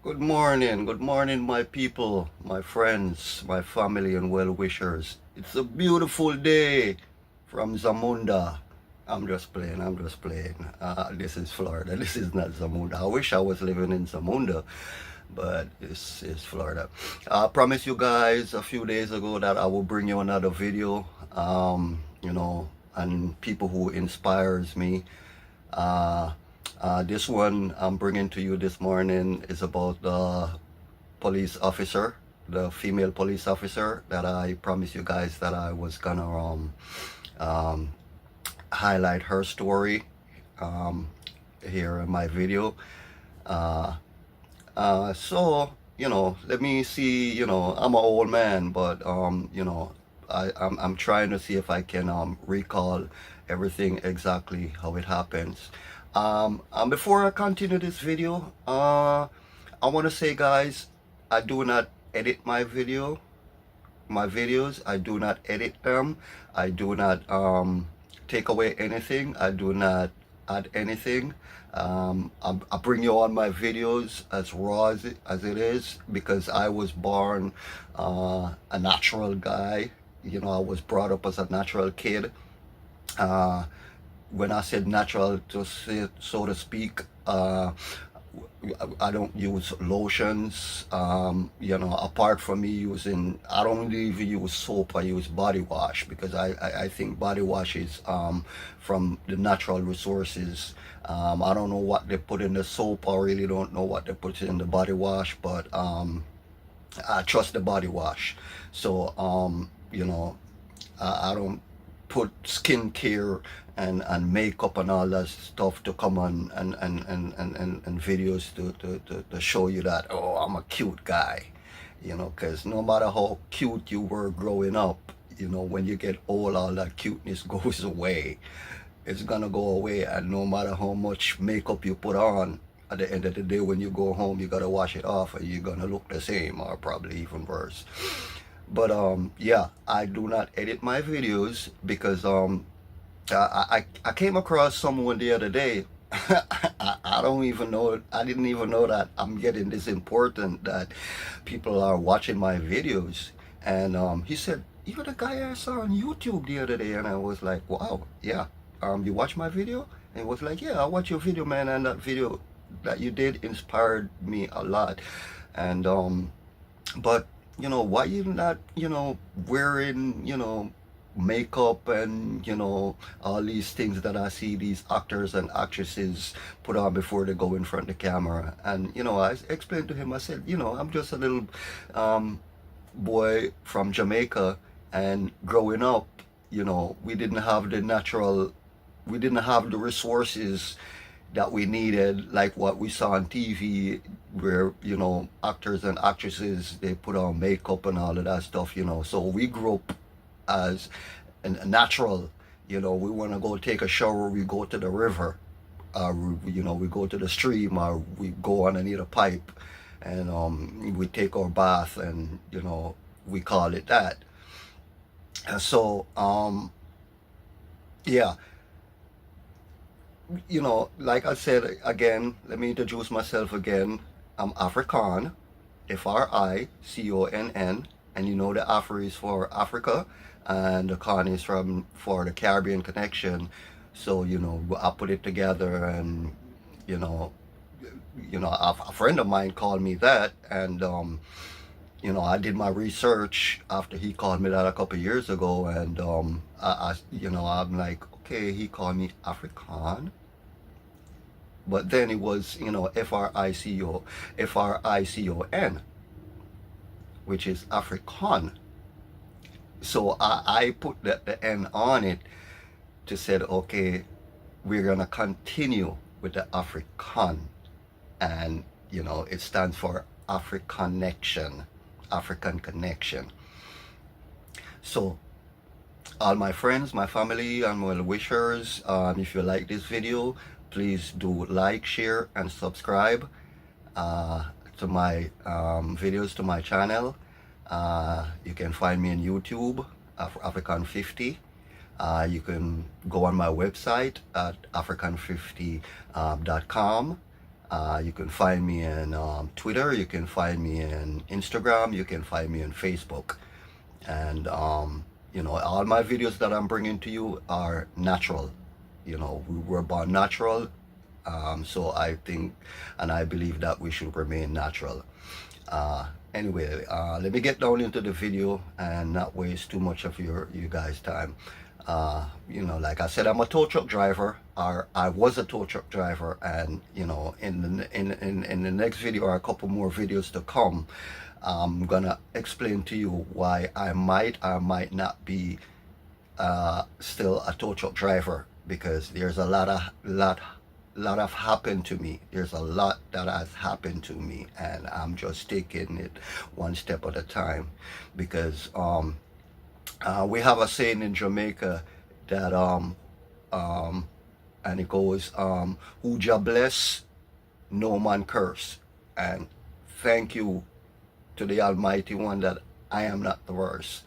Good morning, my people, my friends, my family, and well wishers. It's a beautiful day from Zamunda. I'm just playing. This is Florida. This is not Zamunda. I wish I was living in Zamunda, but this is Florida. I promised you guys a few days ago that I will bring you another video, and people who inspires me. Uh, this one I'm bringing to you this morning is about the police officer, the female police officer that I promised you guys that I was gonna um, highlight her story um, here in my video. Uh, let me see. I'm an old man, but I'm trying to see if I can recall everything exactly how it happens. Before I continue this video, I want to say, guys, I do not edit my videos. I do not edit them. I do not take away anything. I do not add anything. I bring you on my videos as raw as it is, because I was born a natural guy. I was brought up as a natural kid. Uh, when I said natural, to say, so to speak, I don't use lotions. Apart from me using, I don't even use soap. I use body wash, because I think body wash is from the natural resources. I don't know what they put in the soap. I really don't know what they put in the body wash, but I trust the body wash. So, I don't put skincare and makeup and all that stuff to come on and videos to show you that, oh, I'm a cute guy, because no matter how cute you were growing up, when you get old, all that cuteness goes away. It's gonna go away, and no matter how much makeup you put on, at the end of the day, when you go home, you gotta wash it off, and you're gonna look the same, or probably even worse. But yeah, I do not edit my videos, because I came across someone the other day. I don't even know. I didn't even know that I'm getting this important, that people are watching my videos. And he said, "You're the guy I saw on YouTube the other day," and I was like, "Wow, yeah. You watch my video?" And he was like, "Yeah, I watch your video, man, and that video that you did inspired me a lot." And but why you not wearing makeup and all these things that I see these actors and actresses put on before they go in front of the camera. And I explained to him, I said, I'm just a little um boy from Jamaica, and growing up, we didn't have the natural, we didn't have the resources that we needed, like what we saw on TV, where actors and actresses, they put on makeup and all of that stuff. So we grew up as a natural. We want to go take a shower, we go to the river, we go to the stream, or we go underneath a pipe, and we take our bath, and we call it that. And so yeah, like I said again, let me introduce myself again. I'm African, Friconn, and the Afri is for Africa, and the Con is for the Caribbean connection. So I put it together, and you know, a friend of mine called me that, and I did my research after he called me that a couple of years ago, and I'm like, okay, he called me African, but then it was Fricon, which is African. So I put the N on it to say, okay, we're gonna continue with the African, and it stands for Africonnection, African connection. So all my friends, my family, and well wishers, if you like this video, please do like, share, and subscribe uh, to my videos, to my channel. You can find me on YouTube, African50. You can go on my website at african50.com. You can find me in Twitter, you can find me in Instagram, you can find me on Facebook. And you know, all my videos that I'm bringing to you are natural. You know, we were born natural. So I think and I believe that we should remain natural. Anyway, let me get down into the video and not waste too much of you guys' time. You know, like I said, I'm a tow truck driver, or I was a tow truck driver, and you know, in the next video or a couple more videos to come, I'm gonna explain to you why I might or might not be still a tow truck driver, because there's a lot of happened to me. There's a lot that has happened to me, and I'm just taking it one step at a time. Because we have a saying in Jamaica that and it goes who Jah bless, no man curse. And thank you to the Almighty One that I am not the worst.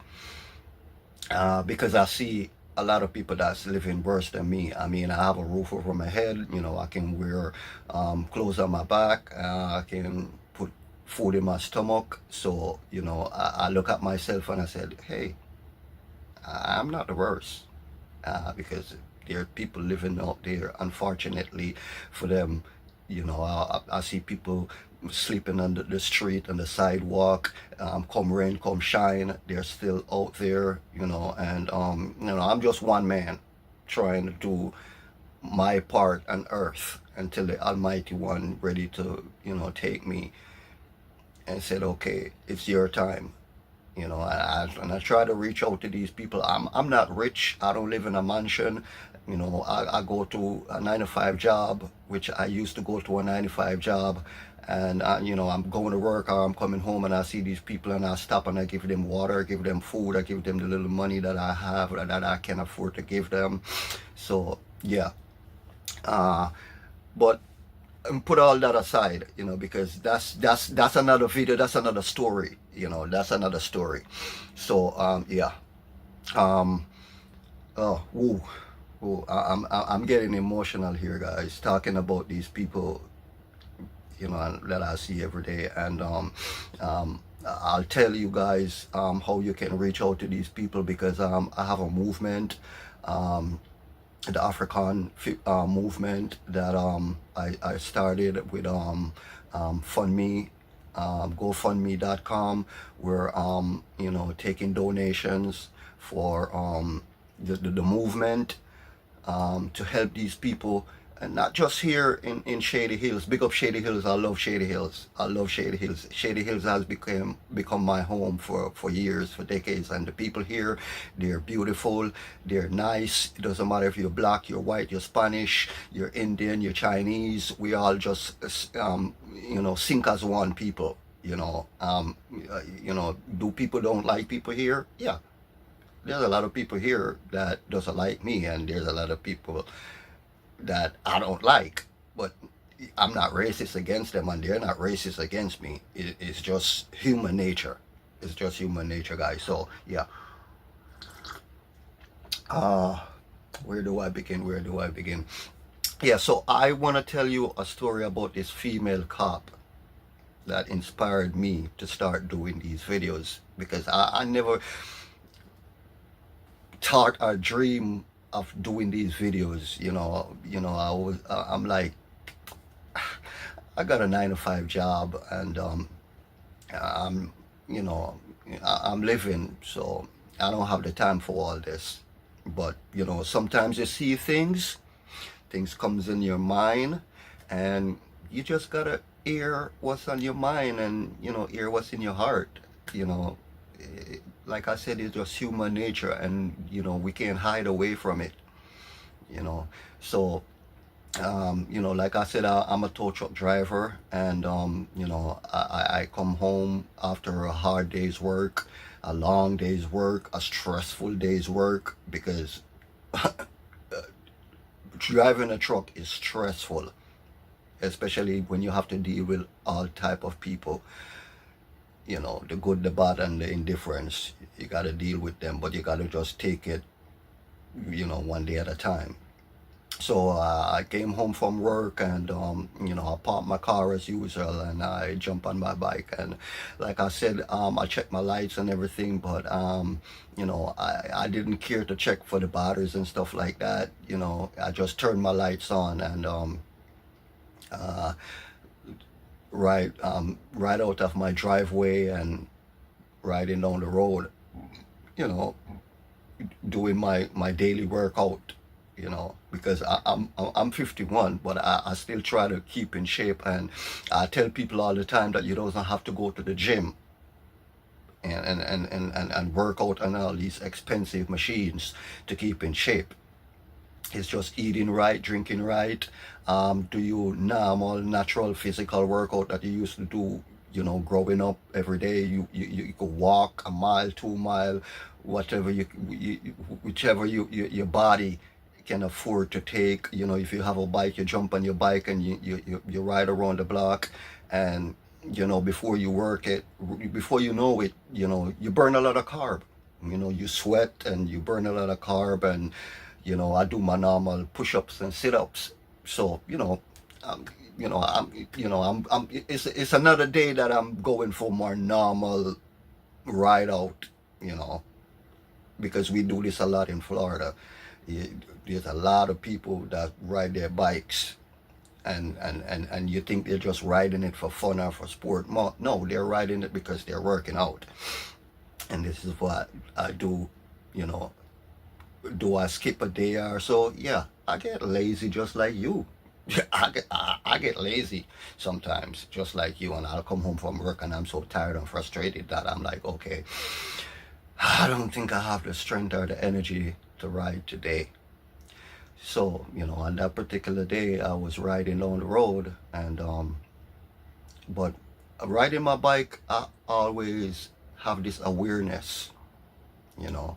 Because I see a lot of people that's living worse than me. I mean, I have a roof over my head. You know, I can wear clothes on my back. I can put food in my stomach. So, you know, I look at myself and I said, hey, I'm not the worst. Because there are people living out there, unfortunately for them. You know, I see people sleeping on the street, on the sidewalk, come rain, come shine, they're still out there, you know. And you know, I'm just one man trying to do my part on earth until the Almighty One ready to, you know, take me and said, okay, it's your time. You know, and I try to reach out to these people. I'm not rich. I don't live in a mansion. You know, I go to a 9 to 5 job, which I used to go to a 9 to 5 job. And, you know, I'm going to work or I'm coming home and I see these people and I stop and I give them water, give them food, I give them the little money that I have or that I can afford to give them. So, yeah. But put all that aside, you know, because that's another video, that's another story, you know, that's another story. So yeah. Oh, woo, woo. I'm getting emotional here, guys, talking about these people, you know, that I see every day. And I'll tell you guys how you can reach out to these people, because I have a movement, the African movement that I started with FundMe, GoFundMe.com. We're you know, taking donations for the movement, to help these people, and not just here in Shady Hills. Big up Shady Hills. I love Shady Hills. I love Shady Hills. Shady Hills has become my home for years, for decades. And the people here, they're beautiful, they're nice. It doesn't matter if you're black, you're white, you're Spanish, you're Indian, you're Chinese. We all just you know, sink as one people. You know, you know, do people don't like people here? Yeah, there's a lot of people here that doesn't like me, and there's a lot of people that I don't like, but I'm not racist against them and they're not racist against me. It's just human nature. It's just human nature, guys. So yeah. Where do I begin? Where do I begin? Yeah, so I want to tell you a story about this female cop that inspired me to start doing these videos, because I never thought or dream of doing these videos. You know, I'm like, I got a 9 to 5 job, and I'm, you know, I'm living, so I don't have the time for all this. But you know, sometimes you see things comes in your mind, and you just gotta hear what's on your mind, and you know, hear what's in your heart. You know, like I said, it's just human nature, and you know, we can't hide away from it. You know, so you know, like I said, I'm a tow truck driver, and you know, I come home after a hard day's work, a long day's work, a stressful day's work, because driving a truck is stressful, especially when you have to deal with all type of people. You know, the good, the bad, and the indifference. You got to deal with them, but you got to just take it, you know, one day at a time. So I came home from work and I parked my car as usual and I jump on my bike and like I said, I checked my lights and everything, but I didn't care to check for the batteries and stuff like that. I just turned my lights on and uh, right out of my driveway and riding down the road, you know, doing my daily workout, because I'm 51, but I still try to keep in shape, and I tell people all the time that you don't have to go to the gym and work out on all these expensive machines to keep in shape. It's just eating right, drinking right. Do you normal, natural physical workout that you used to do, growing up every day. You could walk a mile, 2 mile, whatever whichever your body can afford to take. If you have a bike, you jump on your bike and you ride around the block, and before you work it, before you know it, you burn a lot of carb. You sweat and you burn a lot of carb, and I do my normal push-ups and sit-ups. So um, it's another day that I'm going for more normal ride out, you know, because we do this a lot in Florida. There's a lot of people that ride their bikes, and you think they're just riding it for fun or for sport. No, they're riding it because they're working out. And this is what I do, you know. Do I skip a day or so? Yeah, I get lazy just like you. I get lazy sometimes, just like you, and I'll come home from work and I'm so tired and frustrated that I'm like, okay, I don't think I have the strength or the energy to ride today. So, on that particular day, I was riding down the road, and but riding my bike, I always have this awareness, you know,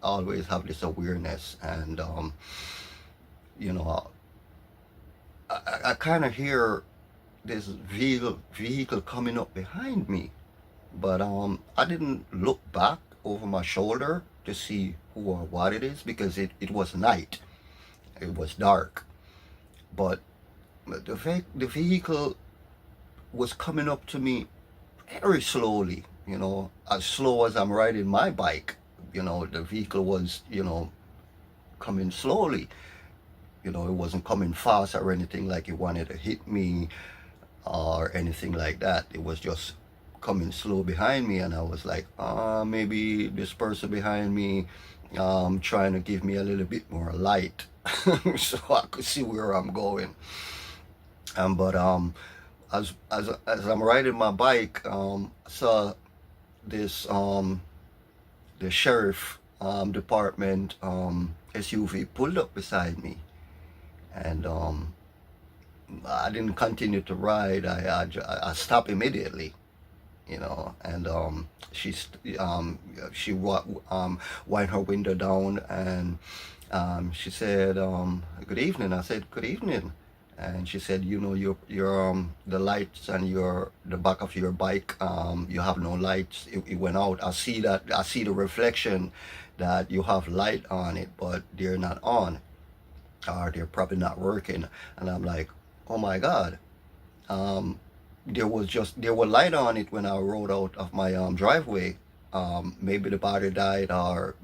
always have this awareness, and you know, I kind of hear this vehicle coming up behind me, but I didn't look back over my shoulder to see who or what it is because it was night, it was dark, but the vehicle was coming up to me very slowly, as slow as I'm riding my bike. The vehicle was, coming slowly. It wasn't coming fast or anything like it wanted to hit me or anything like that. It was just coming slow behind me, and I was like, maybe this person behind me trying to give me a little bit more light so I could see where I'm going. But as I'm riding my bike, I saw this the sheriff department SUV pulled up beside me, and I didn't continue to ride. I stopped immediately, and she wind her window down, and she said, "Good evening." I said, "Good evening." And she said, your the lights and the back of your bike, you have no lights. It went out. I see the reflection that you have light on it, but they're not on, or they're probably not working. And I'm like, oh my God. There were light on it when I rode out of my driveway. Maybe the battery died or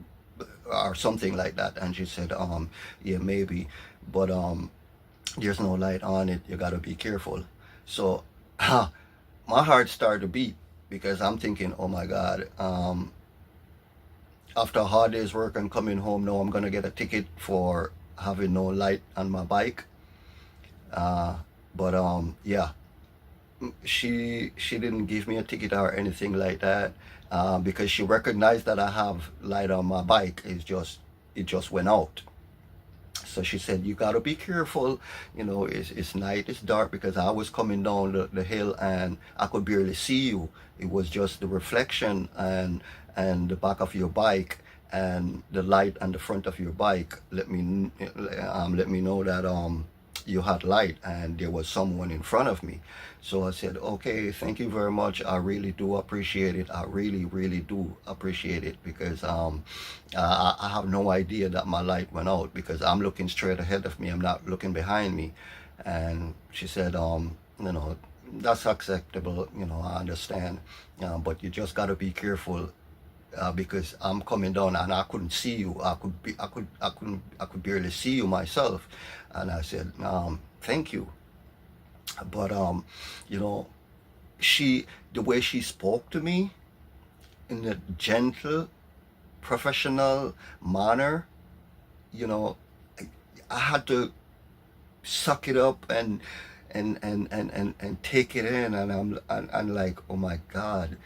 something like that. And she said, yeah, maybe, but there's no light on it. You gotta be careful. So my heart started to beat because I'm thinking, oh my God, after a hard day's work and coming home, now I'm gonna get a ticket for having no light on my bike. Uh, but yeah, she didn't give me a ticket or anything like that, because she recognized that I have light on my bike. It just went out. So she said, you got to be careful. It's night, it's dark, because I was coming down the hill and I could barely see you. It was just the reflection and the back of your bike and the light on the front of your bike let me know that you had light and there was someone in front of me. So I said, okay, thank you very much. I really do appreciate it. I really, really do appreciate it because I have no idea that my light went out because I'm looking straight ahead of me. I'm not looking behind me. And she said, you know, that's acceptable. You know, I understand. But you just got to be careful because I'm coming down and I couldn't see you. I could barely see you myself. And I said, thank you. But you know, the way she spoke to me in a gentle, professional manner, you know, I had to suck it up and take it in, and I'm like, oh my God,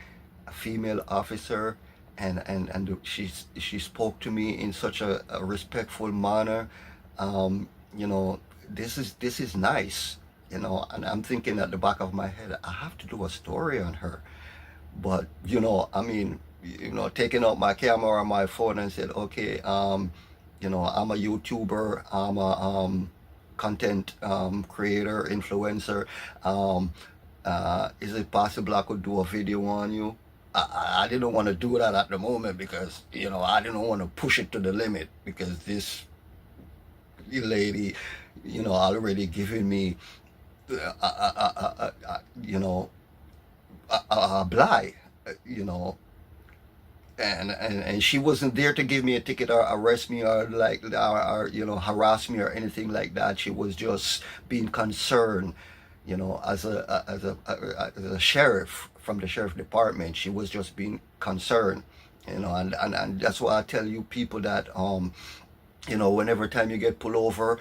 a female officer, and she spoke to me in such a respectful manner. You know, this is nice, you know, and I'm thinking at the back of my head, I have to do a story on her. But you know, I mean, you know, taking out my camera or my phone and said, okay, you know, I'm a YouTuber, I'm a content creator, influencer. Um, is it possible I could do a video on you? I didn't want to do that at the moment because, you know, I didn't want to push it to the limit because this lady, you know, already giving me, you know, a blight, you know, and she wasn't there to give me a ticket or arrest me or like or you know harass me or anything like that. She was just being concerned, you know, as a sheriff from the sheriff department. She was just being concerned, you know, and that's why I tell you people that you know, whenever time you get pulled over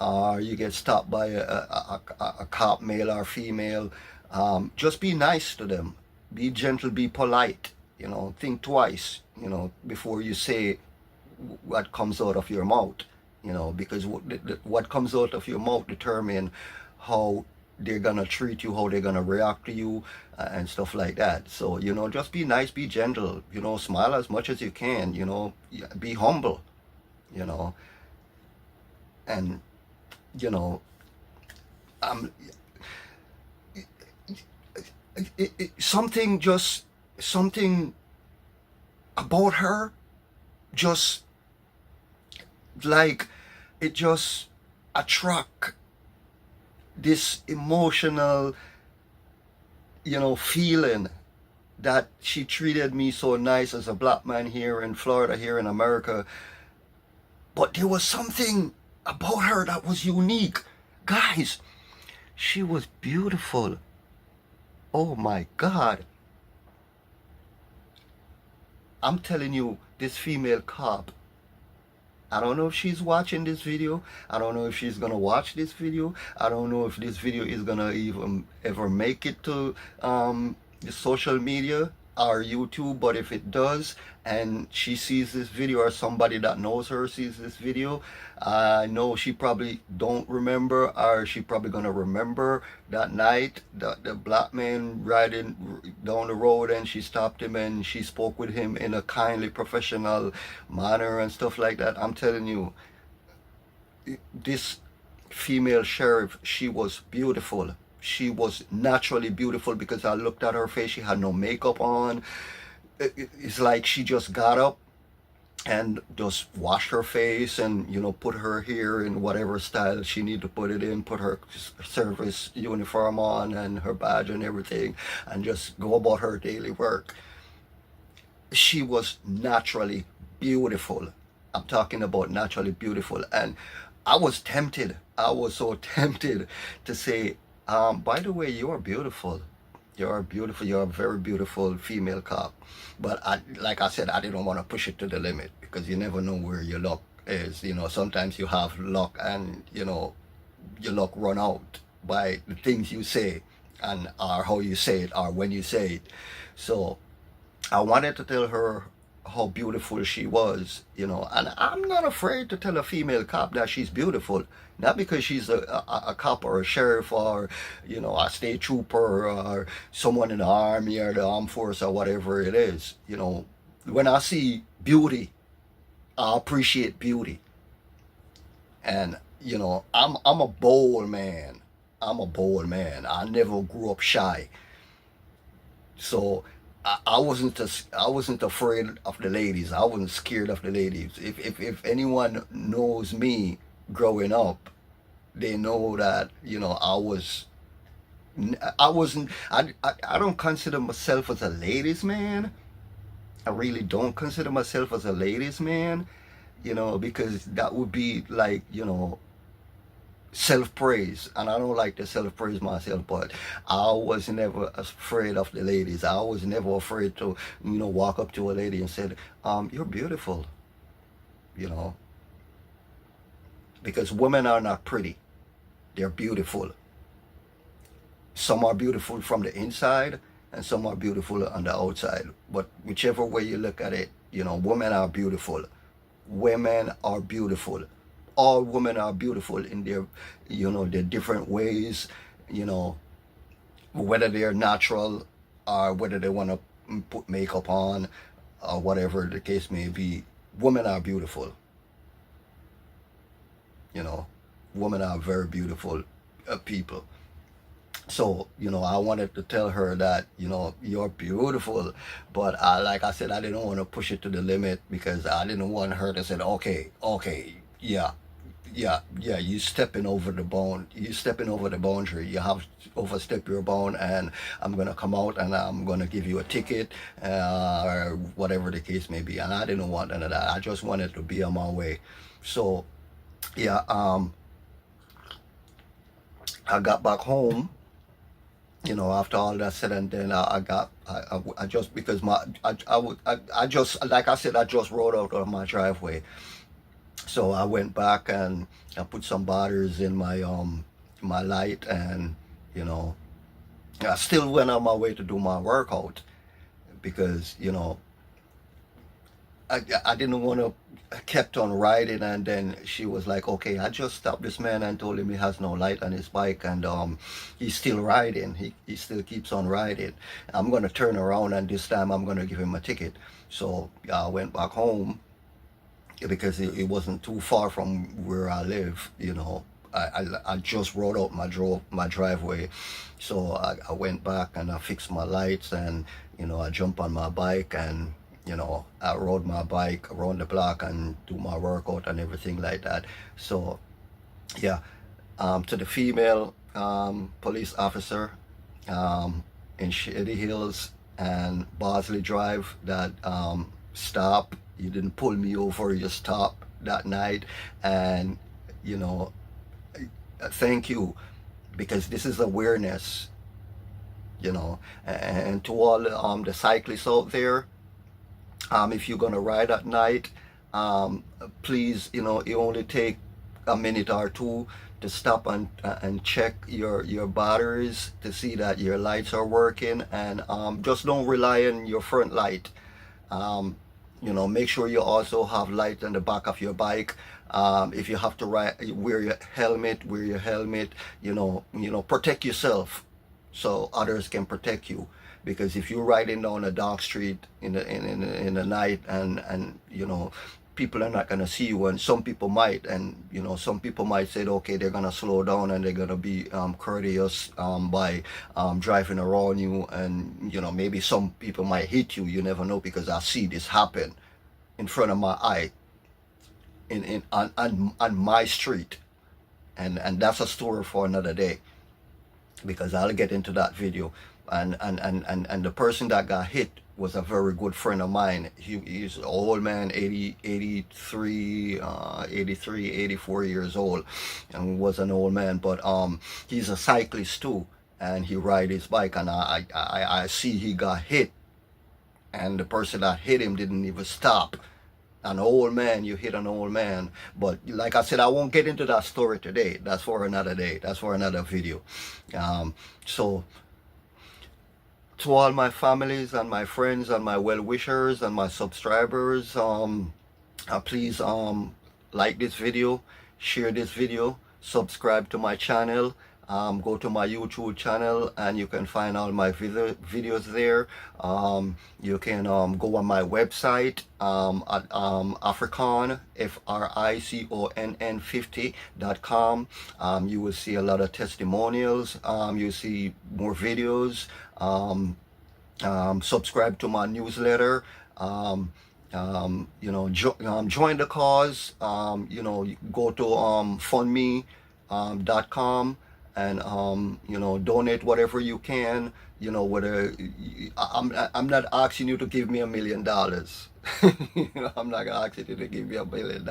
or you get stopped by a cop, male or female, just be nice to them, be gentle, be polite, you know, think twice, you know, before you say what comes out of your mouth, you know, because what comes out of your mouth determine how they're gonna treat you, how they're gonna react to you, and stuff like that. So, you know, just be nice, be gentle, you know, smile as much as you can, you know, be humble, you know, and you know, um, something just something about her just like it just attract this emotional, you know, feeling that she treated me so nice as a black man here in Florida, here in America. But there was something about her that was unique. Guys, she was beautiful. Oh my God. I'm telling you, this female cop, I don't know if she's watching this video. I don't know if she's gonna watch this video. I don't know if this video is gonna even ever make it to the social media or YouTube. But if it does, and she sees this video, or somebody that knows her sees this video, I know she probably don't remember, or she probably gonna remember that night that the black man riding down the road and she stopped him and she spoke with him in a kindly, professional manner and stuff like that. I'm telling you, this female sheriff, she was beautiful. She was naturally beautiful because I looked at her face. She had no makeup on. It's like she just got up and just washed her face and, you know, put her hair in whatever style she needed to put it in, put her service uniform on and her badge and everything, and just go about her daily work. She was naturally beautiful. I'm talking about naturally beautiful. And I was tempted. I was so tempted to say, by the way, you are beautiful. You're beautiful. You're a very beautiful female cop. But like I said, I didn't want to push it to the limit because you never know where your luck is. You know, sometimes you have luck and, you know, your luck run out by the things you say and or how you say it or when you say it. So I wanted to tell her how beautiful she was, you know, and I'm not afraid to tell a female cop that she's beautiful, not because she's a cop or a sheriff or, you know, a state trooper or someone in the army or the armed force or whatever it is. You know, when I see beauty, I appreciate beauty. And, You know, I'm a bold man. I'm a bold man. I never grew up shy. So I wasn't afraid of the ladies. I wasn't scared of the ladies. If anyone knows me growing up, they know that, you know, I wasn't I don't consider myself as a ladies man. I really don't consider myself as a ladies man, you know, because that would be like, you know, self praise, and I don't like to self praise myself, but I was never afraid of the ladies. I was never afraid to, you know, walk up to a lady and said, you're beautiful, you know, because women are not pretty, they're beautiful. Some are beautiful from the inside and some are beautiful on the outside, but whichever way you look at it, you know, women are beautiful. Women are beautiful. All women are beautiful in their, you know, their different ways, you know, whether they're natural or whether they want to put makeup on or whatever the case may be. Women are beautiful, you know. Women are very beautiful people. So, you know, I wanted to tell her that, you know, you're beautiful, but like I said, I didn't want to push it to the limit because I didn't want her to say, okay, okay, yeah, yeah, you stepping over the bone, you stepping over the boundary, you have overstepped your bone, and I'm gonna come out and I'm gonna give you a ticket, or whatever the case may be. And I didn't want none of that. I just wanted to be on my way. So yeah, I got back home, you know, after all that said and done. I just, because I just, like I said, I just rode out of my driveway. So I went back and I put some batteries in my light, and, you know, I still went on my way to do my workout because, you know, I didn't want to. I kept on riding, and then she was like, okay, I just stopped this man and told him he has no light on his bike, and he's still riding. He still keeps on riding. I'm gonna turn around, and this time I'm gonna give him a ticket. So I went back home because it wasn't too far from where I live, you know. I just rode out my driveway. So I went back and I fixed my lights, and, you know, I jumped on my bike, and, you know, I rode my bike around the block and do my workout and everything like that. So yeah, to the female police officer in Shady Hills and Bosley Drive that stop, you didn't pull me over, you stopped that night, and, you know, thank you, because this is awareness, you know. And to all the cyclists out there, if you're gonna ride at night, please, you know, it only take a minute or two to stop and check your batteries to see that your lights are working, and just don't rely on your front light. um, you know, make sure you also have light on the back of your bike. If you have to ride, wear your helmet, you know, protect yourself so others can protect you. Because if you're riding down a dark street in the night, and you know, people are not gonna see you, and some people might, and, you know, some people might say, okay, they're gonna slow down and they're gonna be courteous by driving around you, and, you know, maybe some people might hit you. You never know, because I see this happen in front of my eye on my street, and that's a story for another day, because I'll get into that video. And the person that got hit was a very good friend of mine. He's an old man, 84 years old, and was an old man, but he's a cyclist too, and he ride his bike, and I see he got hit, and the person that hit him didn't even stop. An old man, you hit an old man. But like I said, I won't get into that story today. That's for another day. That's for another video. So to all my families and my friends and my well-wishers and my subscribers, please like this video, share this video, subscribe to my channel, Go to my YouTube channel and you can find all my videos there. You can go on my website at Africonn, FRICONN 50.com. You will see a lot of testimonials. You see more videos. Subscribe to my newsletter. Join the cause. Go to fundme.com and donate whatever you can. Whether I'm not asking you to give me $1 million. I'm not gonna ask you to give me $1 million,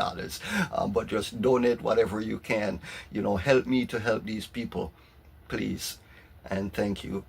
but just donate whatever you can. Help me to help these people, please, and thank you.